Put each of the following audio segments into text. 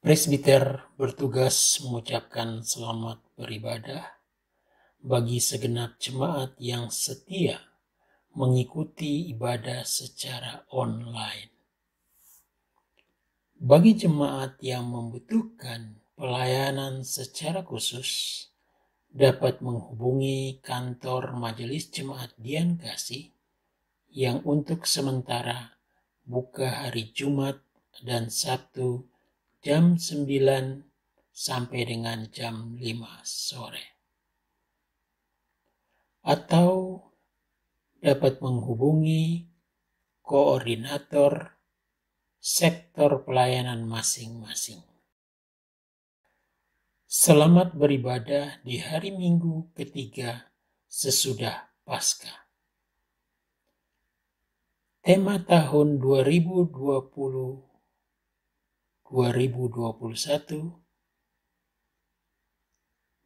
Presbiter bertugas mengucapkan selamat beribadah bagi segenap jemaat yang setia mengikuti ibadah secara online. Bagi jemaat yang membutuhkan pelayanan secara khusus, dapat menghubungi kantor Majelis Jemaat Dian Kasih yang untuk sementara buka hari Jumat dan Sabtu jam 9 sampai dengan jam 5 sore. Atau dapat menghubungi koordinator sektor pelayanan masing-masing. Selamat beribadah di hari Minggu ketiga sesudah Paskah. Tema tahun 2021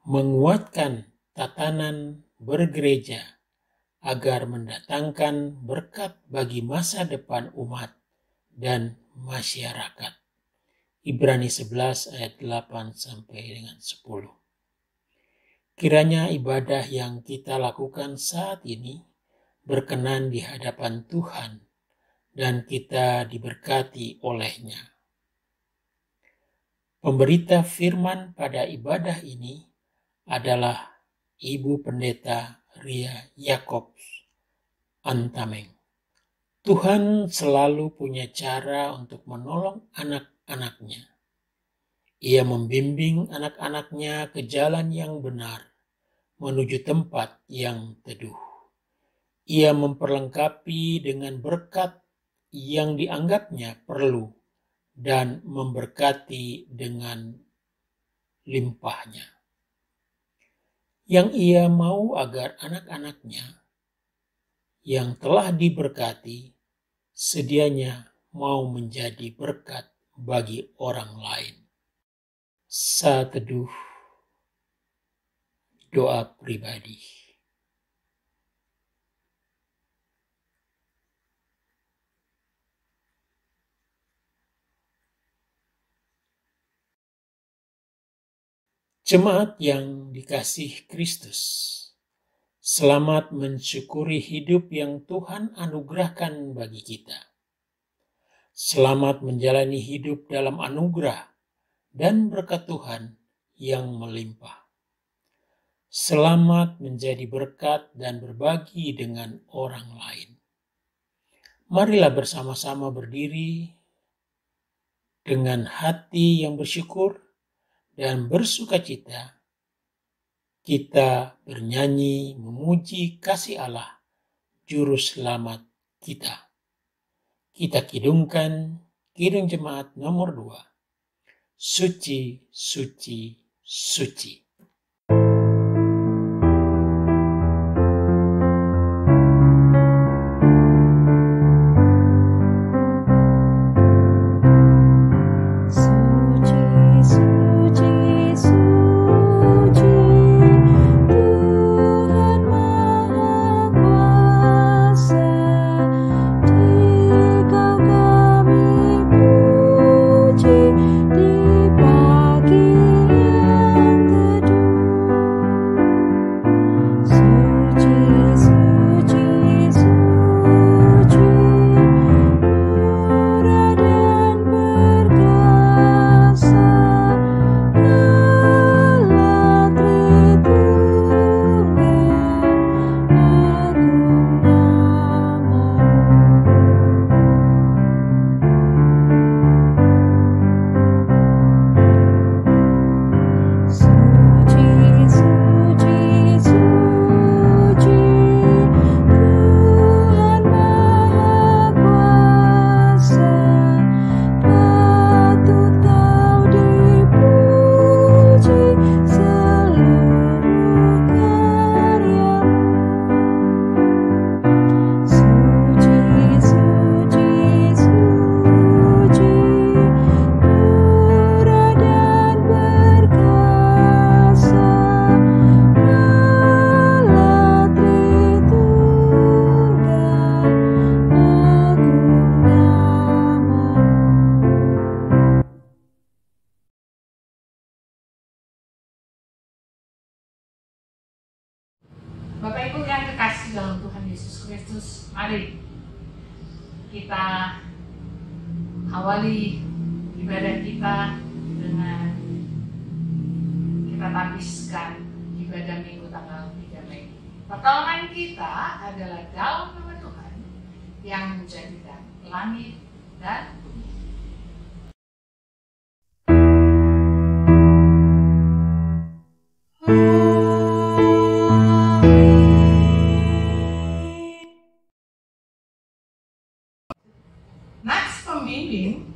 menguatkan tatanan bergereja agar mendatangkan berkat bagi masa depan umat dan masyarakat. Ibrani 11 ayat 8 sampai dengan 10. Kiranya ibadah yang kita lakukan saat ini berkenan di hadapan Tuhan dan kita diberkati olehnya. Pemberita firman pada ibadah ini adalah Ibu Pendeta Ria Yakobs Antameng. Tuhan selalu punya cara untuk menolong anak-anaknya. Ia membimbing anak-anaknya ke jalan yang benar, menuju tempat yang teduh. Ia memperlengkapi dengan berkat yang dianggapnya perlu dan memberkati dengan limpahnya. Yang ia mau agar anak-anaknya yang telah diberkati sedianya mau menjadi berkat bagi orang lain. Saat teduh, doa pribadi. Jemaat yang dikasih Kristus, selamat mensyukuri hidup yang Tuhan anugerahkan bagi kita. Selamat menjalani hidup dalam anugerah dan berkat Tuhan yang melimpah. Selamat menjadi berkat dan berbagi dengan orang lain. Marilah bersama-sama berdiri dengan hati yang bersyukur dan bersukacita. Kita bernyanyi memuji kasih Allah, Juru Selamat kita. Kita kidungkan kidung jemaat nomor 2. Suci, suci, suci. Di pagi yang Mari kita awali ibadah kita dengan kita tapiskan ibadah Minggu tanggal 3 Mei. Pertolongan kita adalah dalam nama Tuhan yang menjadikan langit dan bumi. Nats pembimbing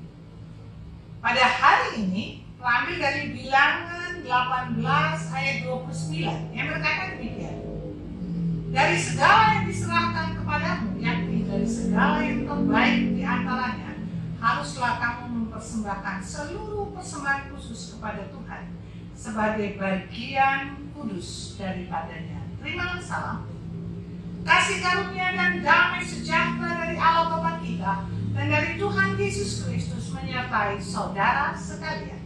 pada hari ini terambil dari Bilangan 18 ayat 29 yang berkata demikian. Dari segala yang diserahkan kepadamu, yakni dari segala yang terbaik di antaranya, haruslah kamu mempersembahkan seluruh persembahan khusus kepada Tuhan sebagai bagian kudus daripadanya. Terimalah salam, kasih karunia dan damai sejahtera dari Allah Bapa kita dan dari Tuhan Yesus Kristus menyertai saudara sekalian.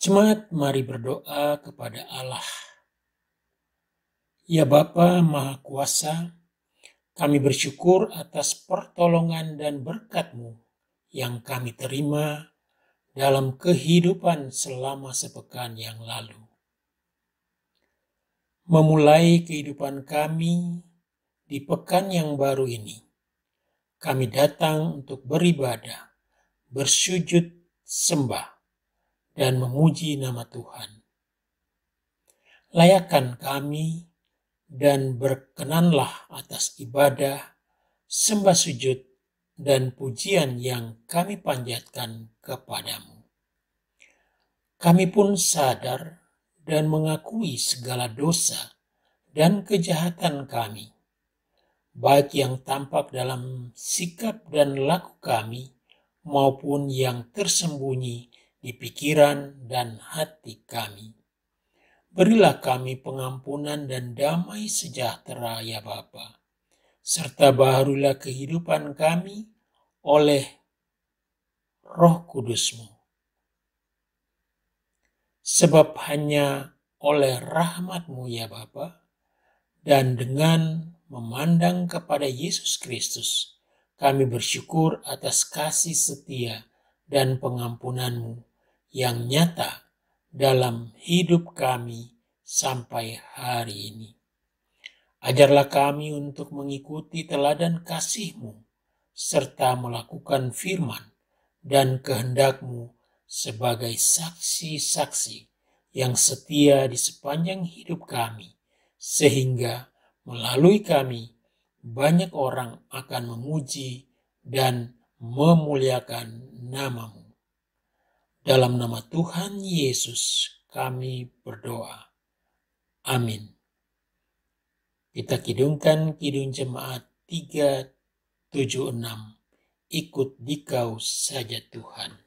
Jemaat, mari berdoa kepada Allah. Ya Bapa Maha Kuasa, kami bersyukur atas pertolongan dan berkat-Mu yang kami terima dalam kehidupan selama sepekan yang lalu. Memulai kehidupan kami di pekan yang baru ini, kami datang untuk beribadah, bersujud, sembah, dan memuji nama Tuhan. Layakkan kami dan berkenanlah atas ibadah, sembah sujud, dan pujian yang kami panjatkan kepadamu. Kami pun sadar dan mengakui segala dosa dan kejahatan kami, baik yang tampak dalam sikap dan laku kami, maupun yang tersembunyi di pikiran dan hati kami. Berilah kami pengampunan dan damai sejahtera ya Bapa, serta baharulah kehidupan kami oleh Roh Kudus-Mu. Sebab hanya oleh rahmat-Mu ya Bapa, dan dengan memandang kepada Yesus Kristus, kami bersyukur atas kasih setia dan pengampunan-Mu yang nyata dalam hidup kami sampai hari ini. Ajarlah kami untuk mengikuti teladan kasih-Mu, serta melakukan firman dan kehendak-Mu sebagai saksi-saksi yang setia di sepanjang hidup kami, sehingga melalui kami banyak orang akan memuji dan memuliakan nama-Mu. Dalam nama Tuhan Yesus kami berdoa. Amin. Kita kidungkan kidung jemaat 376. Ikut dikau saja Tuhan.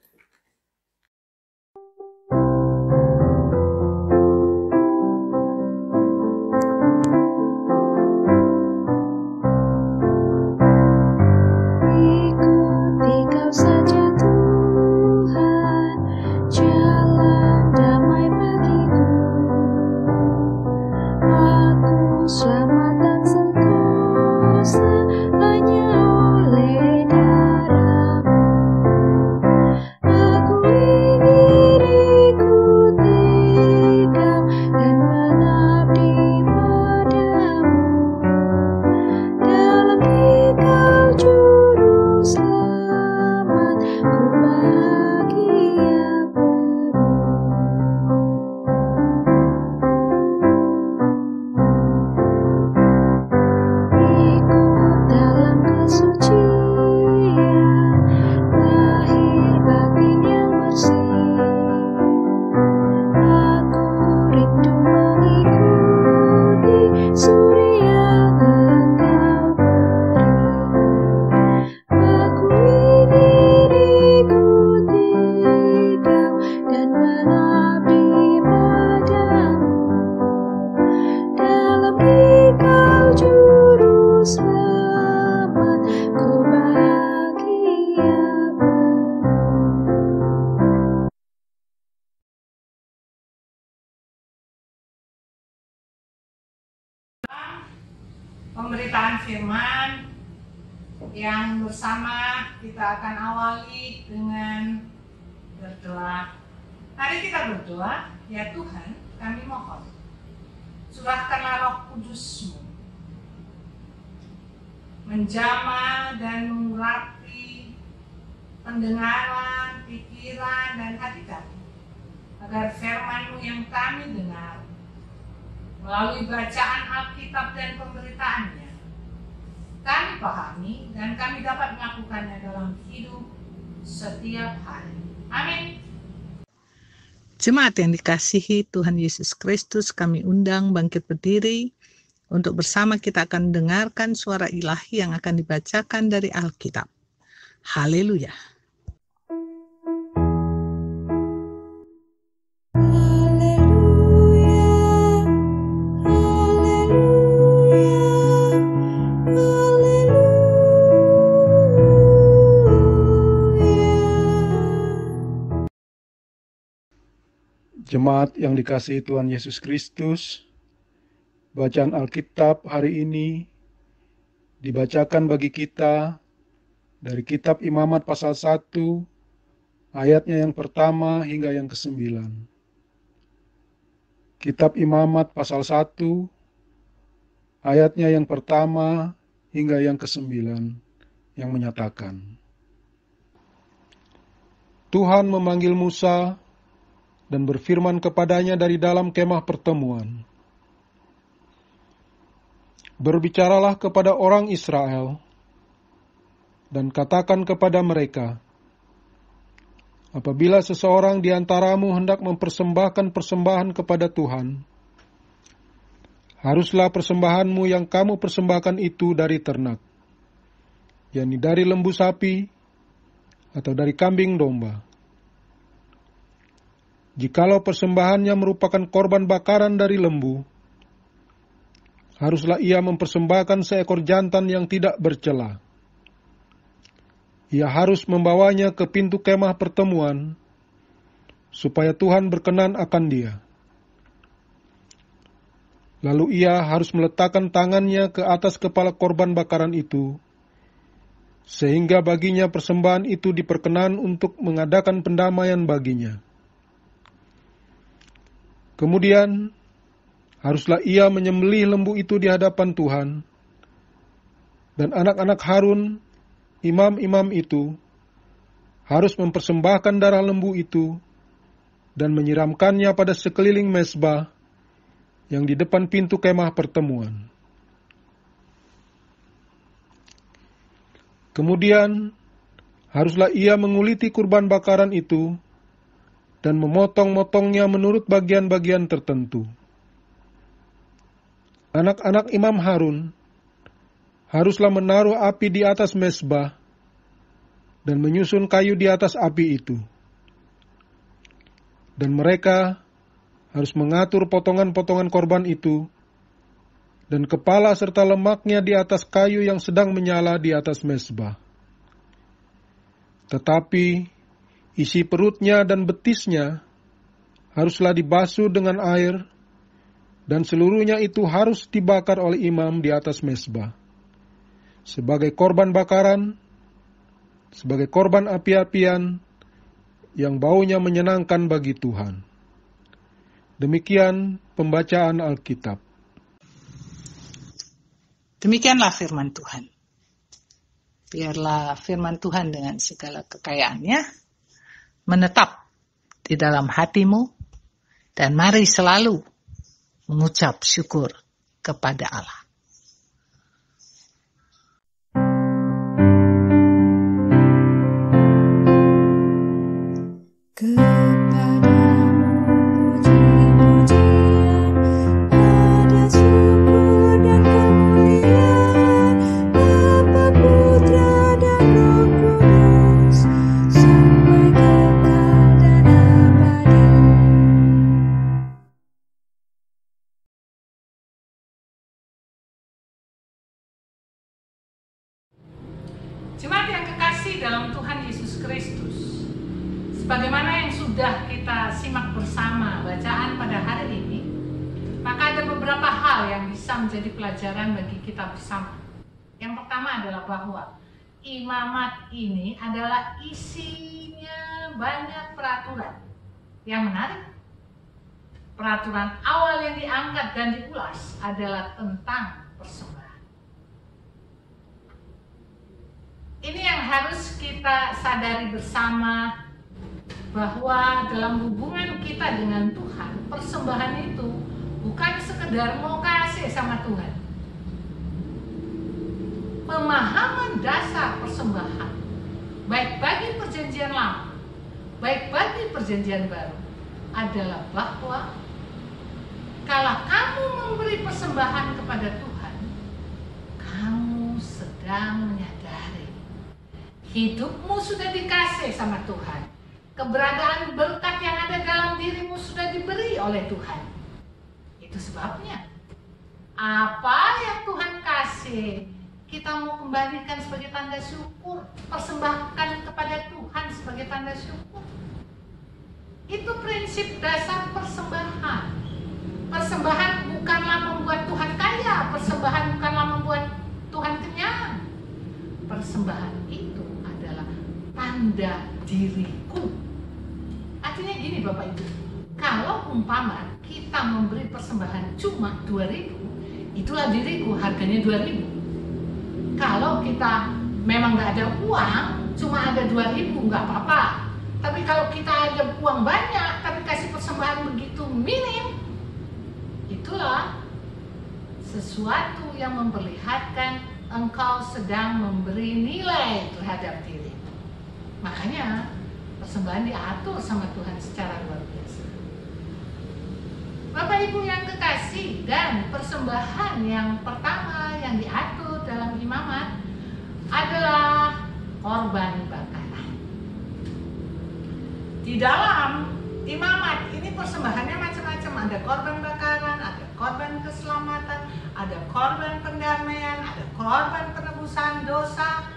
Pemberitaan firman yang bersama kita akan awali dengan berdoa. Mari kita berdoa. Ya Tuhan, kami mohon, curahkanlah Roh Kudus-Mu menjamah dan mengurapi pendengaran, pikiran, dan hati kami, agar firman-Mu yang kami dengar melalui bacaan Alkitab dan pemberitaannya kami pahami dan kami dapat melakukannya dalam hidup setiap hari. Amin. Jemaat yang dikasihi Tuhan Yesus Kristus, kami undang bangkit berdiri untuk bersama kita akan dengarkan suara ilahi yang akan dibacakan dari Alkitab. Haleluya. Jemaat yang dikasihi Tuhan Yesus Kristus, bacaan Alkitab hari ini dibacakan bagi kita dari kitab Imamat pasal 1, ayatnya yang pertama hingga yang ke-9. Kitab Imamat pasal 1, ayatnya yang pertama hingga yang ke-9, yang menyatakan, Tuhan memanggil Musa dan berfirman kepadanya dari dalam kemah pertemuan. Berbicaralah kepada orang Israel, dan katakan kepada mereka, apabila seseorang di antaramu hendak mempersembahkan persembahan kepada Tuhan, haruslah persembahanmu yang kamu persembahkan itu dari ternak, yakni dari lembu sapi atau dari kambing domba. Jikalau persembahannya merupakan korban bakaran dari lembu, haruslah ia mempersembahkan seekor jantan yang tidak bercela. Ia harus membawanya ke pintu kemah pertemuan, supaya Tuhan berkenan akan dia. Lalu ia harus meletakkan tangannya ke atas kepala korban bakaran itu, sehingga baginya persembahan itu diperkenan untuk mengadakan pendamaian baginya. Kemudian, haruslah ia menyembelih lembu itu di hadapan Tuhan, dan anak-anak Harun, imam-imam itu, harus mempersembahkan darah lembu itu, dan menyiramkannya pada sekeliling mezbah, yang di depan pintu kemah pertemuan. Kemudian, haruslah ia menguliti kurban bakaran itu dan memotong-motongnya menurut bagian-bagian tertentu. Anak-anak Imam Harun haruslah menaruh api di atas mezbah dan menyusun kayu di atas api itu. Dan mereka harus mengatur potongan-potongan korban itu dan kepala serta lemaknya di atas kayu yang sedang menyala di atas mezbah. Tetapi isi perutnya dan betisnya haruslah dibasuh dengan air, dan seluruhnya itu harus dibakar oleh imam di atas mezbah, sebagai korban bakaran, sebagai korban api-apian yang baunya menyenangkan bagi Tuhan. Demikian pembacaan Alkitab. Demikianlah firman Tuhan. Biarlah firman Tuhan dengan segala kekayaannya menetap di dalam hatimu, dan mari selalu mengucap syukur kepada Allah. Jemaat yang kekasih dalam Tuhan Yesus Kristus, sebagaimana yang sudah kita simak bersama bacaan pada hari ini, maka ada beberapa hal yang bisa menjadi pelajaran bagi kita bersama. Yang pertama adalah bahwa imamat ini adalah isinya banyak peraturan. Yang menarik, peraturan awal yang diangkat dan diulas adalah tentang persembahan. Ini yang harus kita sadari bersama, bahwa dalam hubungan kita dengan Tuhan, persembahan itu bukan sekedar mau kasih sama Tuhan. Pemahaman dasar persembahan, baik bagi perjanjian lama, baik bagi perjanjian baru, adalah bahwa kalau kamu memberi persembahan kepada Tuhan, kamu sedang menyadari hidupmu sudah dikasih sama Tuhan. Keberadaan berkat yang ada dalam dirimu sudah diberi oleh Tuhan. Itu sebabnya apa yang Tuhan kasih, kita mau kembalikan sebagai tanda syukur, persembahkan kepada Tuhan sebagai tanda syukur. Itu prinsip dasar persembahan. Persembahan bukanlah membuat Tuhan kaya, persembahan bukanlah membuat Tuhan kenyang. Persembahan itu adalah tanda diriku. Artinya gini Bapak Ibu, kalau umpama kita memberi persembahan cuma 2.000, itulah diriku, harganya 2.000. Kalau kita memang nggak ada uang, cuma ada 2.000, nggak apa-apa. Tapi kalau kita ada uang banyak, tapi kasih persembahan begitu minim, itulah sesuatu yang memperlihatkan engkau sedang memberi nilai terhadap diri. Makanya persembahan diatur sama Tuhan secara luar biasa. Bapak Ibu yang kekasih, dan persembahan yang pertama yang diatur dalam imamat adalah korban bakaran. Di dalam imamat ini persembahannya macam-macam. Ada korban bakaran, ada korban keselamatan, ada korban pendamaian, ada korban penebusan dosa.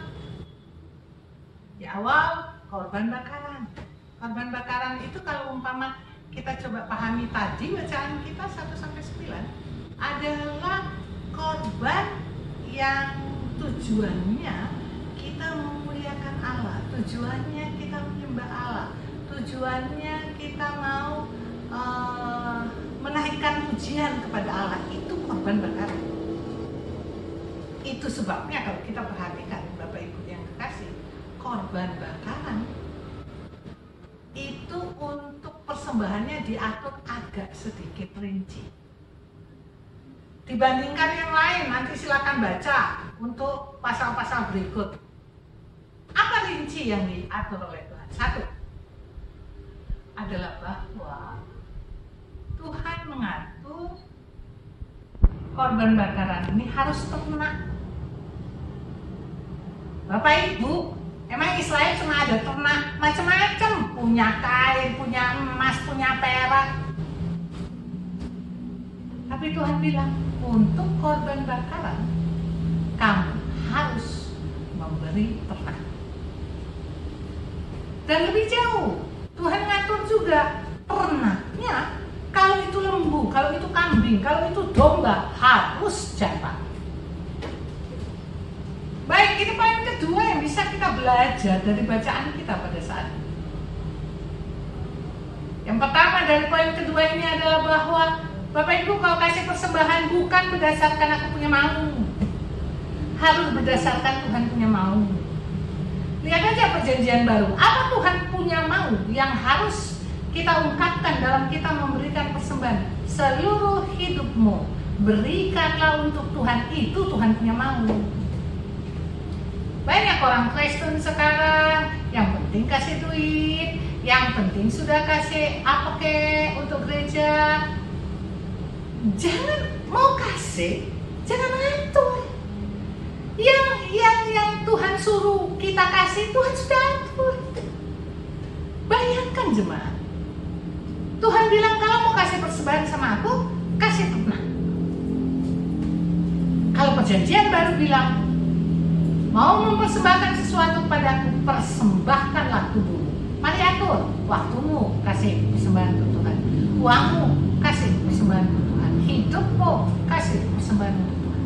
Di awal korban bakaran. Korban bakaran itu kalau umpama kita coba pahami tadi bacaan kita 1-9 adalah korban yang tujuannya kita memuliakan Allah, tujuannya kita menyembah Allah, tujuannya kita mau menaikkan pujian kepada Allah. Itu korban bakaran. Itu sebabnya kalau kita perhatikan Bapak Ibu yang kekasih, korban bakaran itu untuk persembahannya diatur agak sedikit rinci dibandingkan yang lain. Nanti silakan baca untuk pasal-pasal berikut. Apa rinci yang diatur oleh Tuhan. Satu adalah bahwa Tuhan mengatur korban bakaran ini harus ternak. Bapak Ibu, emang Israel cuma ada ternak macam-macam, punya kain, punya emas, punya perak. Tapi Tuhan bilang, untuk korban bakaran kamu harus memberi ternak. Dan lebih jauh, Tuhan ngatur juga ternaknya. Kalau itu lembu, kalau itu kambing, kalau itu domba, harus jantan. Baik, ini poin kedua yang bisa kita belajar dari bacaan kita pada saat ini. Yang pertama dari poin kedua ini adalah bahwa Bapak Ibu kalau kasih persembahan bukan berdasarkan aku punya mau, harus berdasarkan Tuhan punya mau. Lihat aja perjanjian baru, apa Tuhan punya mau yang harus kita ungkapkan dalam kita memberikan persembahan. Seluruh hidupmu berikanlah untuk Tuhan, itu Tuhan punya mau. Banyak orang Kristen sekarang yang penting kasih duit, yang penting sudah kasih apa kek untuk gereja. Jangan mau kasih, jangan ngatur. Yang Tuhan suruh kita kasih, Tuhan sudah atur. Bayangkan jemaat, Tuhan bilang kalau mau kasih persembahan sama aku, kasih ternak. Kalau perjanjian baru bilang, mau mempersembahkan sesuatu kepadaku, persembahkanlah tubuhmu. Mari atur waktumu, kasih persembahan untuk Tuhan. Uangmu, kasih persembahan untuk Tuhan. Hidupmu, kasih persembahan untuk Tuhan.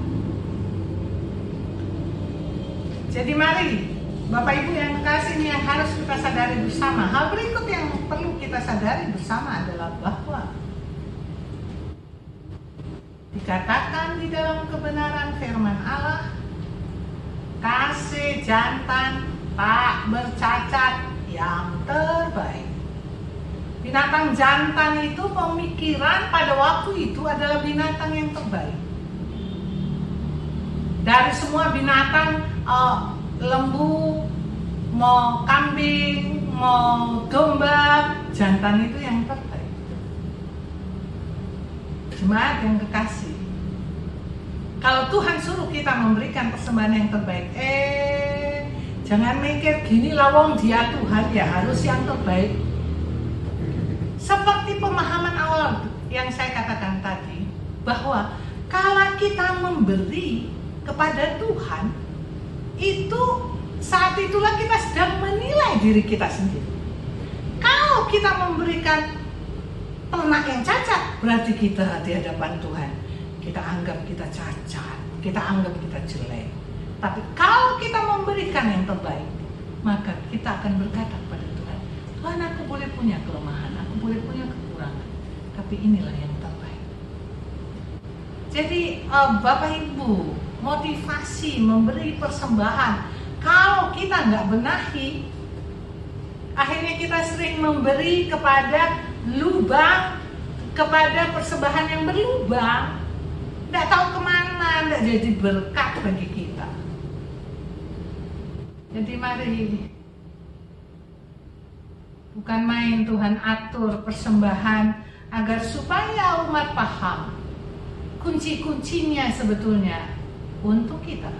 Jadi mari, Bapak Ibu yang kekasih ini yang harus kita sadari bersama. Hal berikut yang perlu kita sadari bersama adalah bahwa dikatakan di dalam kebenaran firman Allah, kasih jantan tak bercacat yang terbaik. Binatang jantan itu pemikiran pada waktu itu adalah binatang yang terbaik. Dari semua binatang, lembu, mau kambing, mau domba, jantan itu yang terbaik. Jemaat yang kekasih, kalau Tuhan suruh kita memberikan persembahan yang terbaik, jangan mikir gini lawong dia Tuhan ya harus yang terbaik. Seperti pemahaman awal yang saya katakan tadi, bahwa kalau kita memberi kepada Tuhan, itu saat itulah kita sedang menilai diri kita sendiri. Kalau kita memberikan ternak yang cacat, berarti kita di hadapan Tuhan kita anggap kita cacat, kita anggap kita jelek. Tapi kalau kita memberikan yang terbaik, maka kita akan berkata kepada Tuhan, Tuhan aku boleh punya kelemahan, aku boleh punya kekurangan, tapi inilah yang terbaik. Jadi Bapak Ibu, motivasi memberi persembahan, kalau kita nggak benahi, akhirnya kita sering memberi kepada lubang, kepada persembahan yang berlubang, nggak tahu kemana, nggak jadi berkat bagi kita. Jadi mari, bukan main Tuhan atur persembahan agar supaya umat paham kunci-kuncinya sebetulnya untuk kita.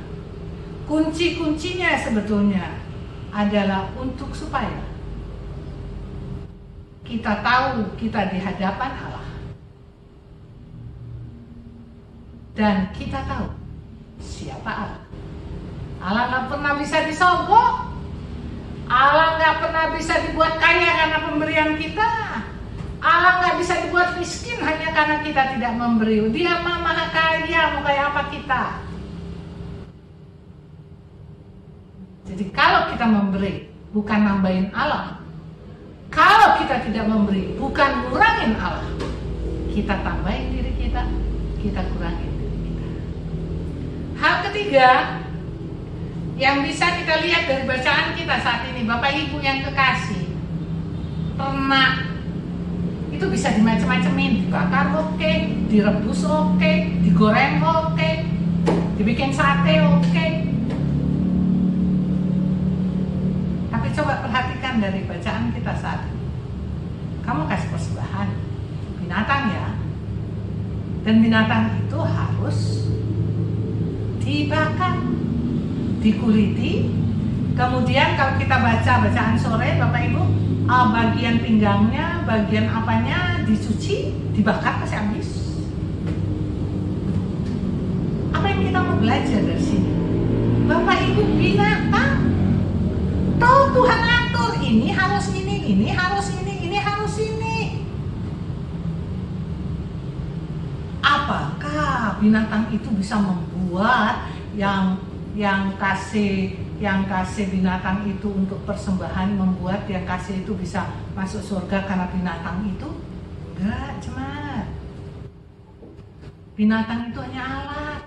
Kunci-kuncinya sebetulnya adalah untuk supaya kita tahu kita di hadapan Allah. Dan kita tahu siapa Allah. Allah nggak pernah bisa disogok. Allah nggak pernah bisa dibuat kaya karena pemberian kita. Allah nggak bisa dibuat miskin hanya karena kita tidak memberi. Dia maha kaya, mau kayak apa kita? Jadi kalau kita memberi, bukan nambahin Allah. Kalau kita tidak memberi, bukan ngurangin Allah. Kita tambahin diri kita, kita kurangin diri kita. Hal ketiga yang bisa kita lihat dari bacaan kita saat ini, Bapak Ibu yang kekasih, ternak itu bisa dimacam-macamin, dibakar oke, direbus oke, digoreng oke, dibikin sate oke. dari bacaan kita saat ini. Kamu kasih persembahan binatang ya. Dan binatang itu harus dibakar, dikuliti. Kemudian kalau kita baca bacaan sore Bapak Ibu, bagian pinggangnya, bagian apanya dicuci, dibakar sampai habis. Apa yang kita mau belajar dari sini? Bapak Ibu, binatang toh Tuhan atur, ini harus ini harus ini harus ini. Apakah binatang itu bisa membuat yang kasih binatang itu untuk persembahan, membuat yang kasih itu bisa masuk surga karena binatang itu? Enggak, jemaat. Binatang itu hanya alat.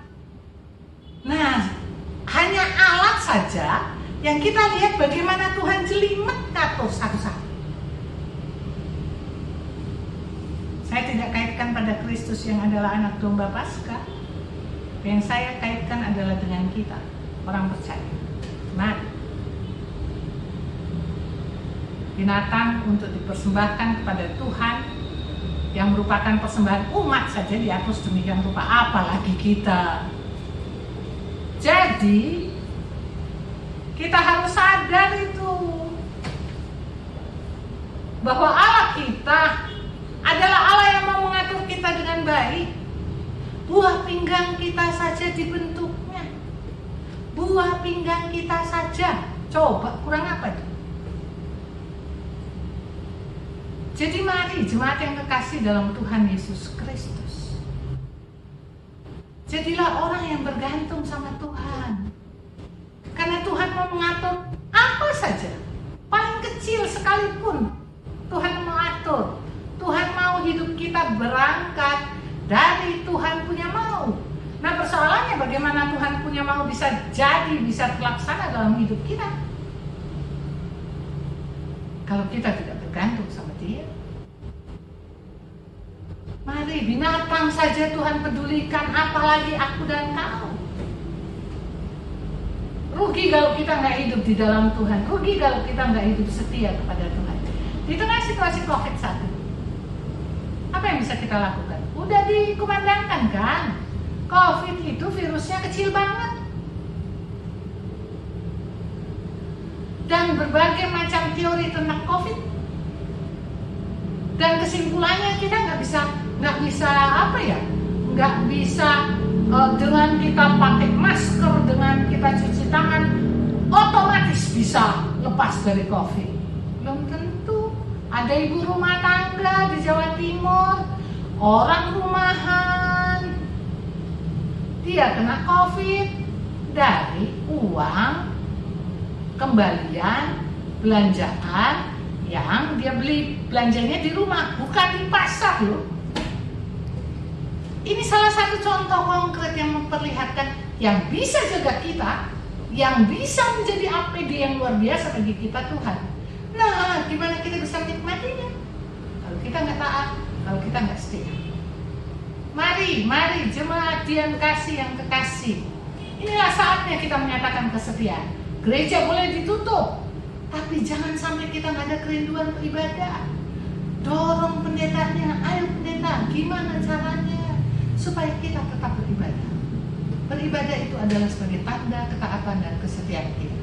Nah, hanya alat saja yang kita lihat bagaimana Tuhan jelimet ngatur satu-satu. Saya tidak kaitkan pada Kristus yang adalah anak domba Paskah. Yang saya kaitkan adalah dengan kita, orang percaya. Mari. Binatang untuk dipersembahkan kepada Tuhan yang merupakan persembahan umat saja diatur sedemikian rupa, apalagi kita. Jadi kita harus sadar itu bahwa Allah kita adalah Allah yang mau mengatur kita dengan baik. Buah pinggang kita saja dibentuknya, buah pinggang kita saja. Coba kurang apa itu? Jadi mari jemaat yang kekasih dalam Tuhan Yesus Kristus, jadilah orang yang bergantung sama Tuhan. Karena Tuhan mau mengatur apa saja, paling kecil sekalipun Tuhan mau atur. Tuhan mau hidup kita berangkat dari Tuhan punya mau. Nah, persoalannya bagaimana Tuhan punya mau bisa terlaksana dalam hidup kita kalau kita tidak bergantung sama Dia. Mari, binatang saja Tuhan pedulikan, apalagi aku dan kau. Rugi kalau kita nggak hidup di dalam Tuhan, rugi kalau kita nggak hidup setia kepada Tuhan. Di tengah situasi COVID-1, apa yang bisa kita lakukan? Udah dikumandangkan kan, COVID itu virusnya kecil banget. Dan berbagai macam teori tentang COVID. Dan kesimpulannya kita nggak bisa dengan kita pakai masker, dengan kita cuci tangan, otomatis bisa lepas dari COVID. Belum tentu. Ada ibu rumah tangga di Jawa Timur, orang rumahan, dia kena COVID dari uang kembalian belanjaan yang dia beli, belanjanya di rumah, bukan di pasar loh. Ini salah satu contoh konkret yang memperlihatkan yang bisa jaga kita, yang bisa menjadi APD yang luar biasa bagi kita Tuhan. Nah, gimana kita bisa menikmatinya? Kalau kita nggak taat, kalau kita nggak setia. Mari jemaat yang kekasih. Inilah saatnya kita menyatakan kesetiaan. Gereja boleh ditutup, tapi jangan sampai kita nggak ada kerinduan beribadah. Dorong pendetanya, ayo pendeta, gimana caranya supaya kita tetap beribadah. Beribadah itu adalah sebagai tanda ketaatan dan kesetiaan kita.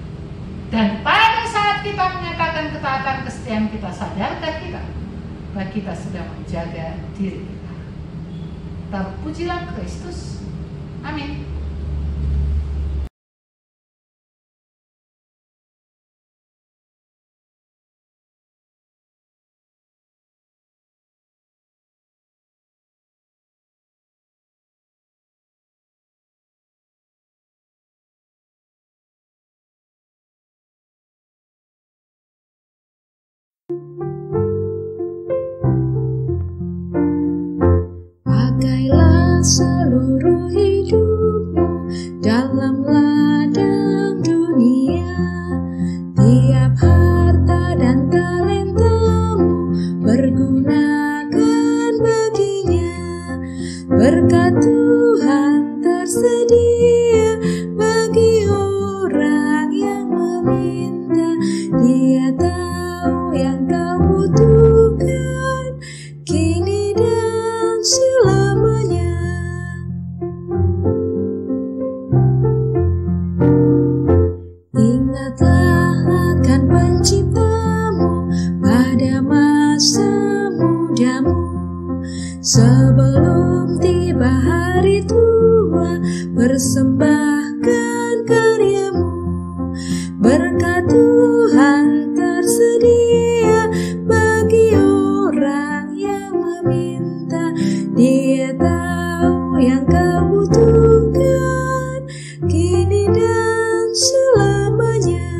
Dan pada saat kita menyatakan ketaatan kesetiaan kita, sadarkah kita bahwa kita sedang menjaga diri kita. Terpujilah Kristus. Amin. Pakailah seluruh hidupmu dalam ladang dunia. Tiap harta dan talentamu pergunakan baginya. Berkat Tuhan tersedia bagi orang yang meminta. Dia tahu Sebelum tiba hari tua, persembahkan karyamu. Berkat Tuhan tersedia bagi orang yang meminta. Dia tahu yang kau butuhkan kini dan selamanya.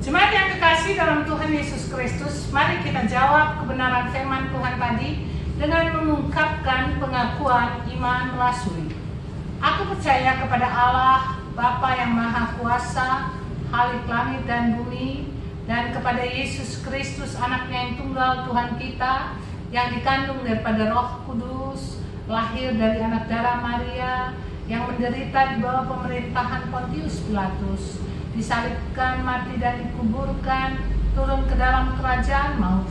Jemaat yang kekasih dalam Tuhan Yesus Kristus, mari kita jawab kebenaran firman Tuhan tadi dengan mengungkapkan pengakuan iman rasuli. Aku percaya kepada Allah, Bapa yang Maha Kuasa, Khalik langit dan bumi, dan kepada Yesus Kristus, Anaknya yang tunggal Tuhan kita, yang dikandung daripada Roh Kudus, lahir dari anak darah Maria, yang menderita di bawah pemerintahan Pontius Pilatus, disalibkan, mati dan dikuburkan, turun ke dalam kerajaan maut.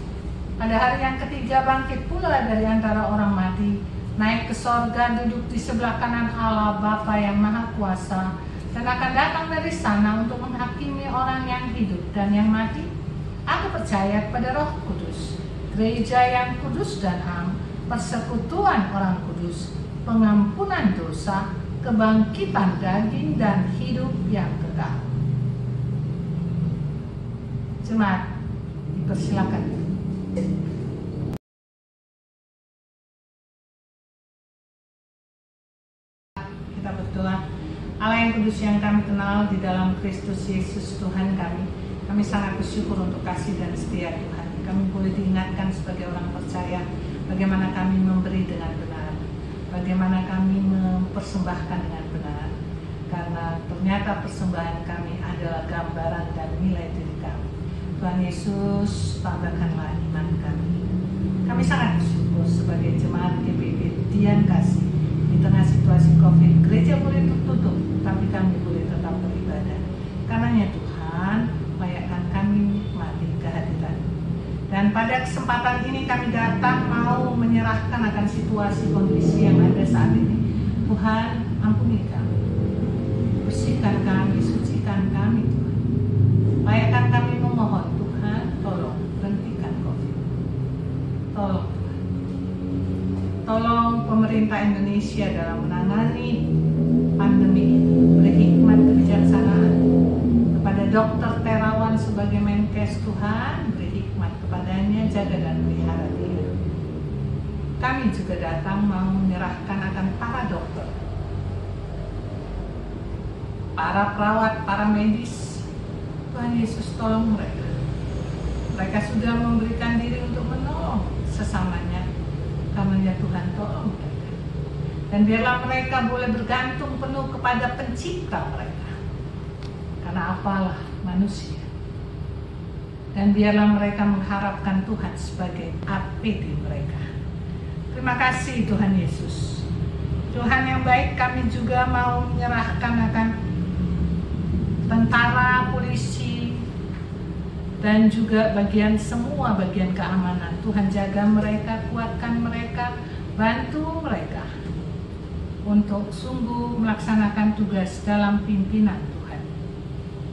Pada hari yang ketiga bangkit pula dari antara orang mati, naik ke sorga, duduk di sebelah kanan Allah Bapa yang Maha Kuasa, dan akan datang dari sana untuk menghakimi orang yang hidup dan yang mati. Aku percaya kepada Roh Kudus, gereja yang kudus dan am, persekutuan orang kudus, pengampunan dosa, kebangkitan daging dan hidup yang kekal. Jemaat, dipersilakan. Kita berdoa. Allah yang kudus yang kami kenal di dalam Kristus Yesus Tuhan kami sangat bersyukur untuk kasih dan setia Tuhan. Kami boleh diingatkan sebagai orang percaya bagaimana kami memberi dengan benar, bagaimana kami mempersembahkan dengan benar, karena ternyata persembahan kami adalah gambaran dan nilai diri kami. Tuhan Yesus, tambahkanlah iman kami. Kami sangat bersyukur sebagai jemaat GPIB Dian Kasih. Di tengah situasi COVID, gereja boleh tertutup, tapi kami boleh tetap beribadah. Karenanya Tuhan, layakkan kami menikmati kehadiran. Dan pada kesempatan ini kami datang mau menyerahkan akan situasi kondisi yang ada saat ini. Tuhan, ampuni kami, bersihkan kami, sucikan kami Tuhan. Layakkan kami memohon Tuhan, tolong berhentikan COVID. Tolong Tuhan. Tolong pemerintah Indonesia dalam menangani pandemi ini. Beri hikmat kebijaksanaan kepada Dr. Terawan sebagai Menkes Tuhan. Beri hikmat kepadanya, jaga dan pelihara dia. Kami juga datang mau menyerahkan akan para dokter, para perawat, para medis. Tuhan Yesus, tolong mereka. Mereka sudah memberikan diri untuk menolong sesamanya. Karenanya Tuhan, tolong mereka. Dan biarlah mereka boleh bergantung penuh kepada pencipta mereka. Karena apalah manusia. Dan biarlah mereka mengharapkan Tuhan sebagai APD mereka. Terima kasih Tuhan Yesus. Tuhan yang baik, kami juga mau menyerahkan akan tentara, polisi, dan juga semua bagian keamanan. Tuhan jaga mereka, kuatkan mereka, bantu mereka untuk sungguh melaksanakan tugas dalam pimpinan Tuhan.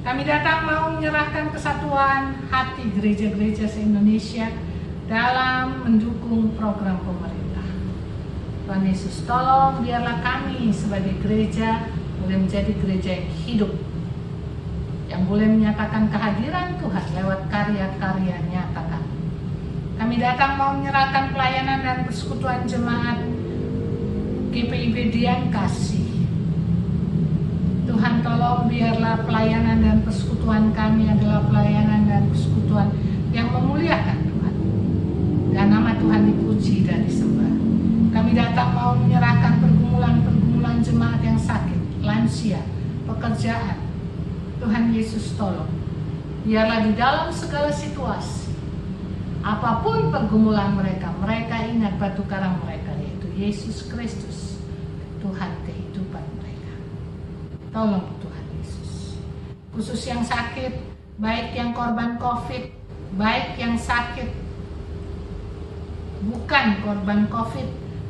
Kami datang mau menyerahkan kesatuan hati gereja-gereja se-Indonesia dalam mendukung program pemerintah. Tuhan Yesus, tolong biarlah kami sebagai gereja boleh menjadi gereja yang hidup, yang boleh menyatakan kehadiran Tuhan lewat karya-karya nyata kami. Kami datang mau menyerahkan pelayanan dan persekutuan jemaat GPIB Dian Kasih. Tuhan, tolong biarlah pelayanan dan persekutuan kami adalah pelayanan dan persekutuan yang memuliakan Tuhan, dan nama Tuhan dipuji dan disembah. Kami datang mau menyerahkan pergumulan-pergumulan jemaat yang sakit, lansia, pekerjaan. Tuhan Yesus, tolong biarlah di dalam segala situasi, apapun pergumulan mereka, mereka ingat batu karang mereka, yaitu Yesus Kristus, Tuhan kehidupan mereka. Tolong Tuhan Yesus, khusus yang sakit, baik yang korban COVID, baik yang sakit bukan korban COVID,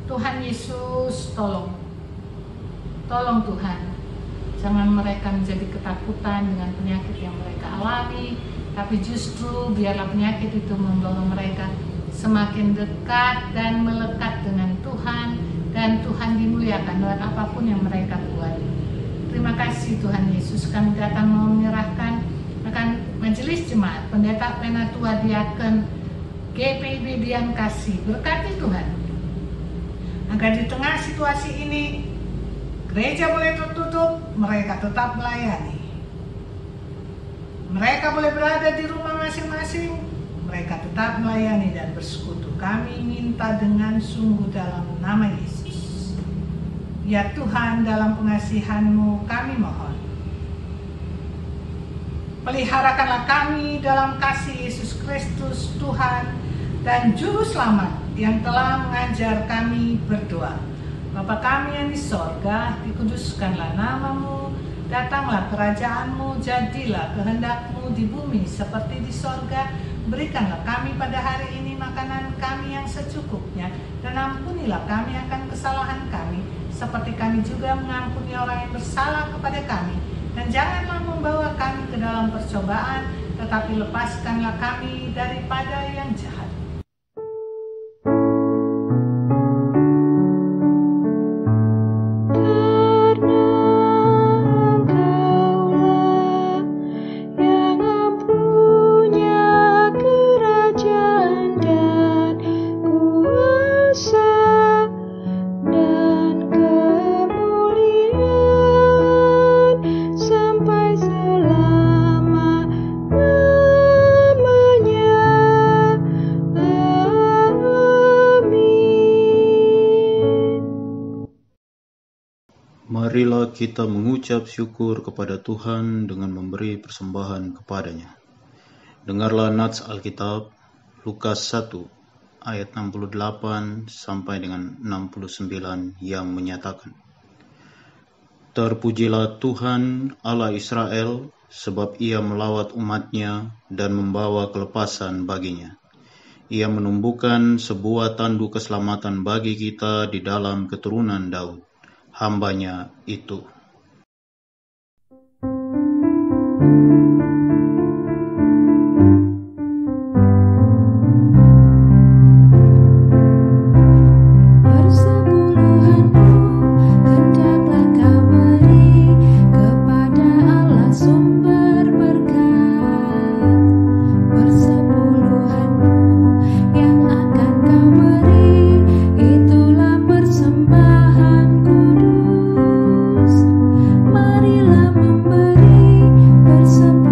Tuhan Yesus, tolong Tuhan, Jangan mereka menjadi ketakutan dengan penyakit yang mereka alami, tapi justru biarlah penyakit itu membawa mereka semakin dekat dan melekat dengan Tuhan, dan Tuhan dimuliakan lewat apapun yang mereka buat. Terima kasih Tuhan Yesus, kami datang mau menyerahkan akan majelis jemaat, pendeta penatua diaken GPIB Dian Kasih. Berkati Tuhan, agar di tengah situasi ini gereja boleh tertutup, mereka tetap melayani. Mereka boleh berada di rumah masing-masing, mereka tetap melayani dan bersekutu. Kami minta dengan sungguh dalam nama Yesus. Ya Tuhan, dalam pengasihan-Mu kami mohon, peliharakanlah kami dalam kasih Yesus Kristus Tuhan dan Juru Selamat yang telah mengajar kami berdoa. Bapa kami yang di sorga, dikuduskanlah nama-Mu, datanglah kerajaan-Mu, jadilah kehendak-Mu di bumi seperti di sorga. Berikanlah kami pada hari ini makanan kami yang secukupnya, dan ampunilah kami akan kesalahan kami, seperti kami juga mengampuni orang yang bersalah kepada kami. Dan janganlah membawa kami ke dalam percobaan, tetapi lepaskanlah kami daripada yang jahat. Marilah kita mengucap syukur kepada Tuhan dengan memberi persembahan kepadanya. Dengarlah nats Alkitab, Lukas 1 ayat 68 sampai dengan 69 yang menyatakan, Terpujilah Tuhan Allah Israel, sebab Ia melawat umatnya dan membawa kelepasan baginya. Ia menumbuhkan sebuah tandu keselamatan bagi kita di dalam keturunan Daud, hambanya itu. Marilah memberi persepuluhan.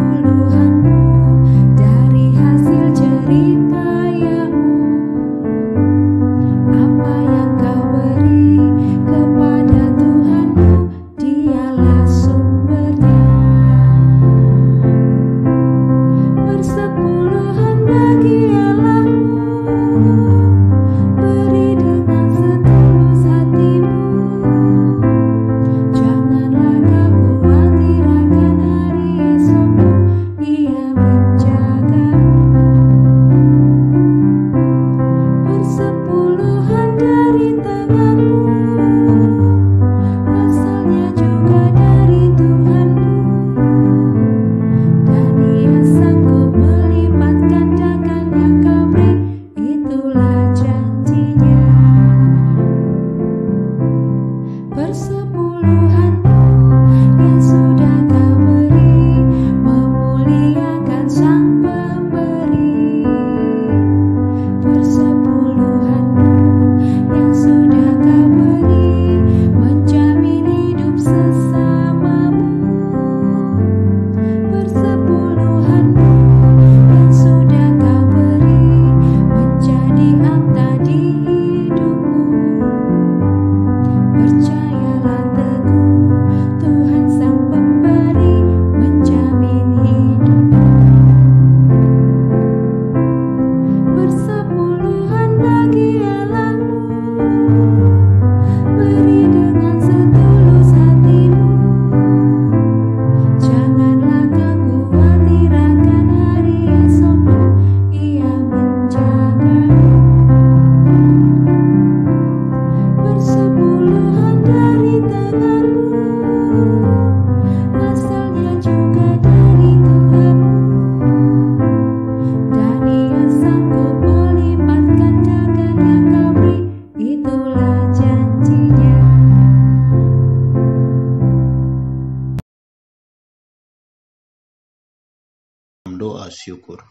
dalam doa syukur.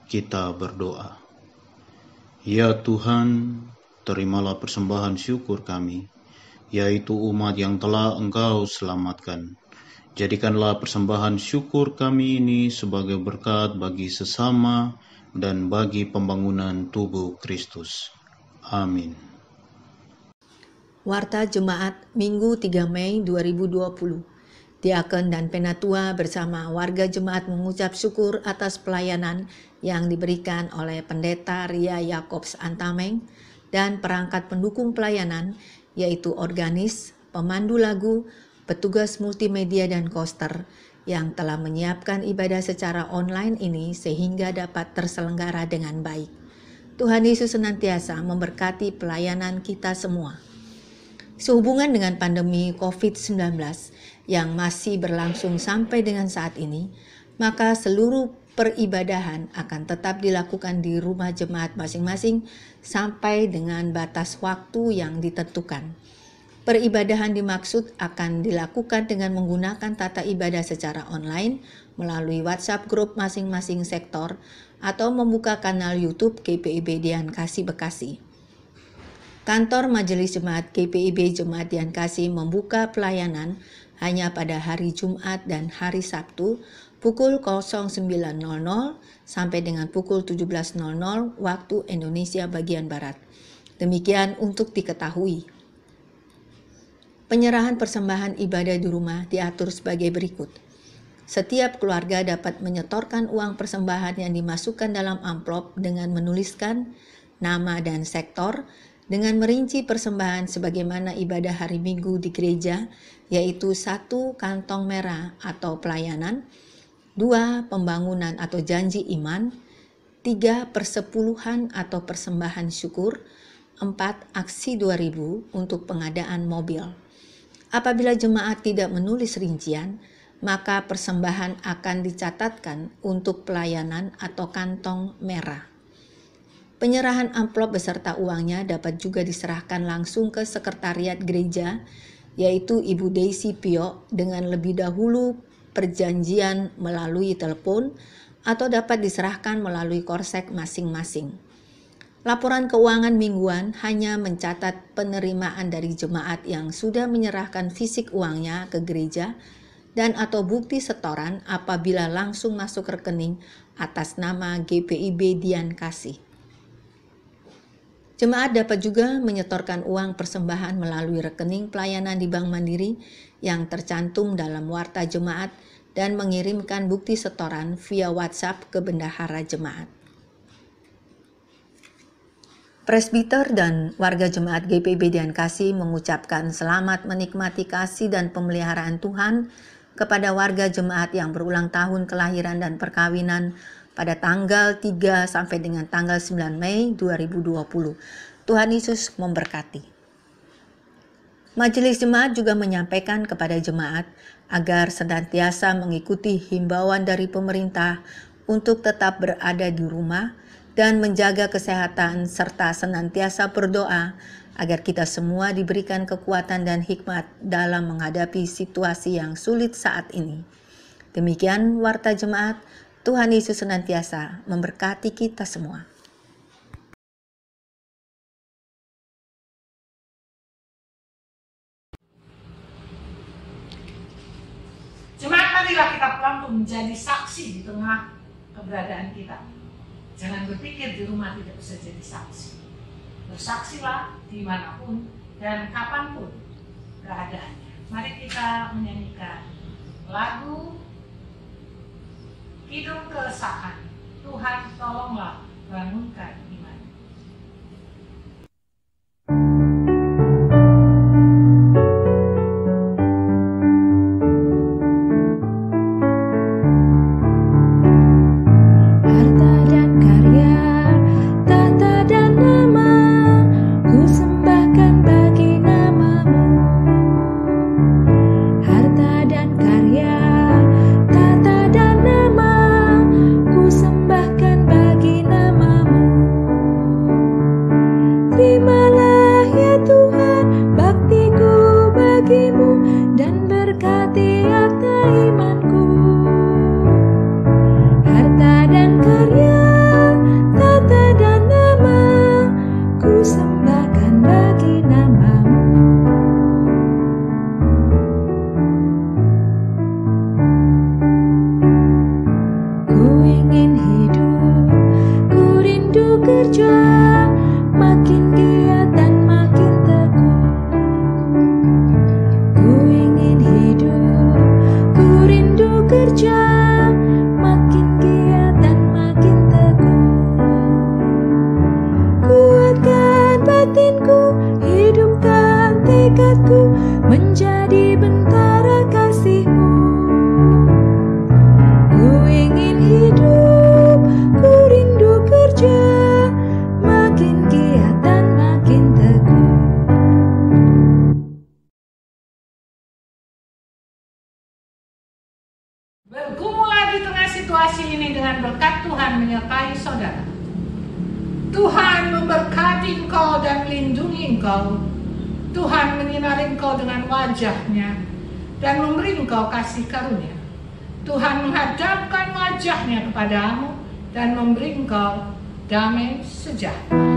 Kita berdoa. Ya Tuhan, terimalah persembahan syukur kami, yaitu umat yang telah Engkau selamatkan. Jadikanlah persembahan syukur kami ini sebagai berkat bagi sesama dan bagi pembangunan tubuh Kristus. Amin. Warta Jemaat Minggu 3 Mei 2020. Diakon dan Penatua bersama warga jemaat mengucap syukur atas pelayanan yang diberikan oleh Pendeta Ria Yakobs Antameng dan perangkat pendukung pelayanan, yaitu organis, pemandu lagu, petugas multimedia dan koster yang telah menyiapkan ibadah secara online ini sehingga dapat terselenggara dengan baik. Tuhan Yesus senantiasa memberkati pelayanan kita semua. Sehubungan dengan pandemi COVID-19 yang masih berlangsung sampai dengan saat ini, maka seluruh peribadahan akan tetap dilakukan di rumah jemaat masing-masing sampai dengan batas waktu yang ditentukan. Peribadahan dimaksud akan dilakukan dengan menggunakan tata ibadah secara online melalui WhatsApp grup masing-masing sektor atau membuka kanal YouTube GPIB Dian Kasih Bekasi. Kantor Majelis Jemaat GPIB Jemaat Dian Kasih membuka pelayanan hanya pada hari Jumat dan hari Sabtu pukul 09.00 sampai dengan pukul 17.00 waktu Indonesia bagian Barat. Demikian untuk diketahui. Penyerahan persembahan ibadah di rumah diatur sebagai berikut. Setiap keluarga dapat menyetorkan uang persembahan yang dimasukkan dalam amplop dengan menuliskan nama dan sektor, dengan merinci persembahan sebagaimana ibadah hari Minggu di gereja, yaitu 1. Kantong merah atau pelayanan, 2. Pembangunan atau janji iman, 3. Persepuluhan atau persembahan syukur, 4. Aksi 2000 untuk pengadaan mobil. Apabila jemaat tidak menulis rincian, maka persembahan akan dicatatkan untuk pelayanan atau kantong merah. Penyerahan amplop beserta uangnya dapat juga diserahkan langsung ke sekretariat gereja, yaitu Ibu Daisy Pio dengan lebih dahulu perjanjian melalui telepon atau dapat diserahkan melalui korsek masing-masing. Laporan keuangan mingguan hanya mencatat penerimaan dari jemaat yang sudah menyerahkan fisik uangnya ke gereja dan atau bukti setoran apabila langsung masuk rekening atas nama GPIB Dian Kasih. Jemaat dapat juga menyetorkan uang persembahan melalui rekening pelayanan di Bank Mandiri yang tercantum dalam warta jemaat dan mengirimkan bukti setoran via WhatsApp ke bendahara jemaat. Presbiter dan warga jemaat GPIB Dian Kasih mengucapkan selamat menikmati kasih dan pemeliharaan Tuhan kepada warga jemaat yang berulang tahun kelahiran dan perkawinan pada tanggal 3 sampai dengan tanggal 9 Mei 2020. Tuhan Yesus memberkati. Majelis Jemaat juga menyampaikan kepada jemaat agar senantiasa mengikuti himbauan dari pemerintah untuk tetap berada di rumah dan menjaga kesehatan serta senantiasa berdoa agar kita semua diberikan kekuatan dan hikmat dalam menghadapi situasi yang sulit saat ini. Demikian warta jemaat. Tuhan Yesus senantiasa memberkati kita semua. Jemaat, marilah kita pulang untuk menjadi saksi di tengah keberadaan kita. Jangan berpikir di rumah tidak bisa jadi saksi. Bersaksilah dimanapun dan kapanpun keadaannya. Mari kita menyanyikan lagu Hidung Keresahan. Tuhan tolonglah bangunkan iman. Harta dan karya, tata dan nama, ku sembahkan bagi namamu. Harta dan karya, tata dan nama, ku sembahkan bagi namamu. Bergumullah di tengah situasi ini dengan berkat Tuhan menyertai saudara. Tuhan memberkati engkau dan melindungi engkau. Tuhan menyinari engkau dengan wajah-Nya dan memberi engkau kasih karunia. Tuhan menghadapkan wajah-Nya kepadamu dan memberi engkau damai sejahtera.